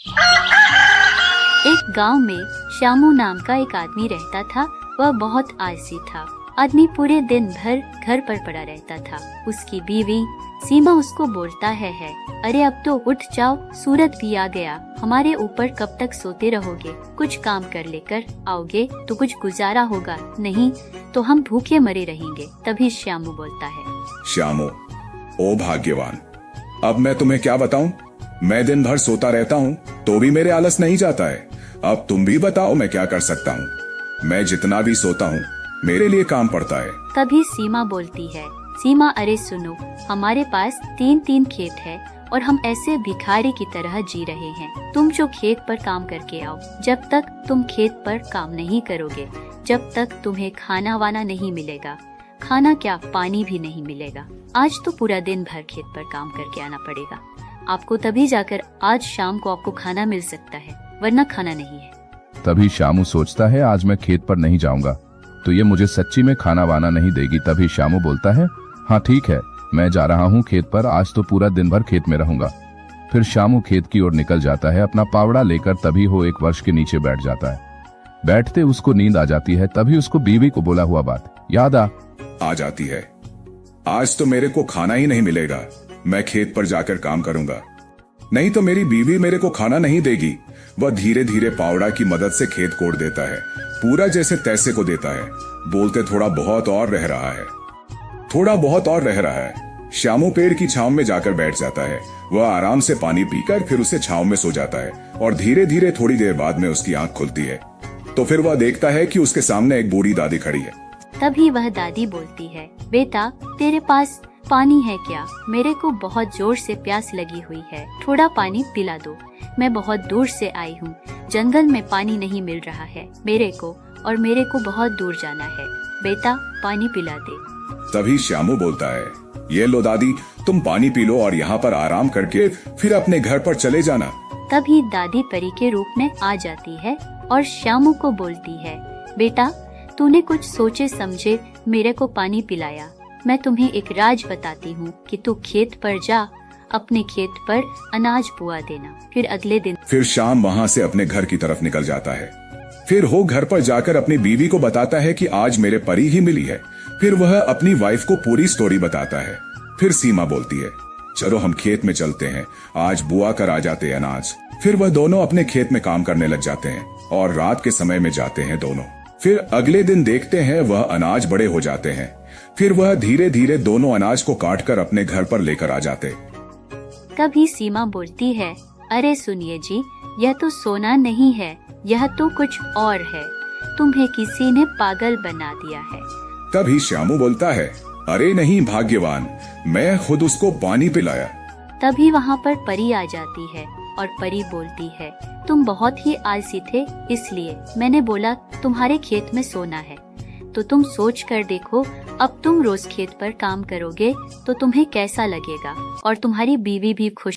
एक गांव में श्यामू नाम का एक आदमी रहता था। वह बहुत आलसी था। आदमी पूरे दिन भर घर पर पड़ा रहता था। उसकी बीवी सीमा उसको बोलता है अरे अब तो उठ जाओ, सूरज भी आ गया, हमारे ऊपर कब तक सोते रहोगे? कुछ काम कर लेकर आओगे तो कुछ गुजारा होगा, नहीं तो हम भूखे मरे रहेंगे। तभी श्यामू बोलता है, श्यामू, ओ भाग्यवान, अब मैं तुम्हें क्या बताऊं? मैं दिन भर सोता रहता हूं तो भी मेरे आलस नहीं जाता है। अब तुम भी बताओ मैं क्या कर सकता हूं? मैं जितना भी सोता हूं मेरे लिए काम पड़ता है। तभी सीमा बोलती है, सीमा अरे सुनो, हमारे पास 3 खेत है और हम ऐसे भिखारी की तरह जी रहे हैं। तुम जो खेत पर काम करके आओ। जब तक तुम खेत पर काम नहीं करोगे, जब तक तुम्हें खाना वाना नहीं मिलेगा, खाना क्या पानी भी नहीं मिलेगा। आज तो पूरा दिन भर खेत पर काम करके आना पड़ेगा आपको, तभी जाकर आज शाम को आपको खाना मिल सकता है, वरना खाना नहीं है। तभी श्यामू सोचता है आज मैं खेत पर नहीं जाऊंगा तो ये मुझे सच्ची में खाना वाना नहीं देगी। तभी श्यामू बोलता है, हाँ ठीक है, मैं जा रहा हूँ खेत पर, आज तो पूरा दिन भर खेत में रहूंगा। फिर श्यामू खेत की ओर निकल जाता है अपना पावड़ा लेकर। तभी वो एक वृक्ष के नीचे बैठ जाता है। बैठते उसको नींद आ जाती है। तभी उसको बीवी को बोला हुआ बात याद आ जाती है। आज तो मेरे को खाना ही नहीं मिलेगा, मैं खेत पर जाकर काम करूंगा, नहीं तो मेरी बीवी मेरे को खाना नहीं देगी। वह धीरे धीरे पावड़ा की मदद से खेत कोड़ देता है, पूरा जैसे तैसे को देता है। बोलते थोड़ा बहुत और रह रहा है, थोड़ा बहुत और रह रहा है। श्यामू पेड़ की छांव में जाकर बैठ जाता है। वह आराम से पानी पीकर फिर उसे छांव में सो जाता है और धीरे धीरे थोड़ी देर बाद में उसकी आंख खुलती है तो फिर वह देखता है कि उसके सामने एक बूढ़ी दादी खड़ी है। तभी वह दादी बोलती है, बेटा तेरे पास पानी है क्या? मेरे को बहुत जोर से प्यास लगी हुई है, थोड़ा पानी पिला दो। मैं बहुत दूर से आई हूँ, जंगल में पानी नहीं मिल रहा है मेरे को, और मेरे को बहुत दूर जाना है, बेटा पानी पिला दे। तभी श्यामू बोलता है, ये लो दादी, तुम पानी पी लो और यहाँ पर आराम करके फिर अपने घर पर चले जाना। तभी दादी परी के रूप में आ जाती है और श्यामू को बोलती है, बेटा तूने कुछ सोचे समझे मेरे को पानी पिलाया। मैं तुम्हें एक राज बताती हूँ कि तू खेत पर जा, अपने खेत पर अनाज बुआ देना। फिर अगले दिन फिर शाम वहाँ से अपने घर की तरफ निकल जाता है। फिर वो घर पर जाकर अपनी बीवी को बताता है कि आज मेरे परी ही मिली है। फिर वह अपनी वाइफ को पूरी स्टोरी बताता है। फिर सीमा बोलती है, चलो हम खेत में चलते हैं, आज बुआ कर आ जाते अनाज। फिर वह दोनों अपने खेत में काम करने लग जाते हैं और रात के समय में जाते हैं दोनों। फिर अगले दिन देखते हैं वह अनाज बड़े हो जाते हैं। फिर वह धीरे धीरे दोनों अनाज को काटकर अपने घर पर लेकर आ जाते। कभी सीमा बोलती है, अरे सुनिए जी, यह तो सोना नहीं है, यह तो कुछ और है, तुम्हें किसी ने पागल बना दिया है। तभी श्यामू बोलता है, अरे नहीं भाग्यवान, मैं खुद उसको पानी पिलाया। तभी वहाँ पर परी आ जाती है और परी बोलती है, तुम बहुत ही आलसी थे, इसलिए मैंने बोला तुम्हारे खेत में सोना है, तो तुम सोच कर देखो, अब तुम रोज खेत पर काम करोगे तो तुम्हें कैसा लगेगा और तुम्हारी बीवी भी खुश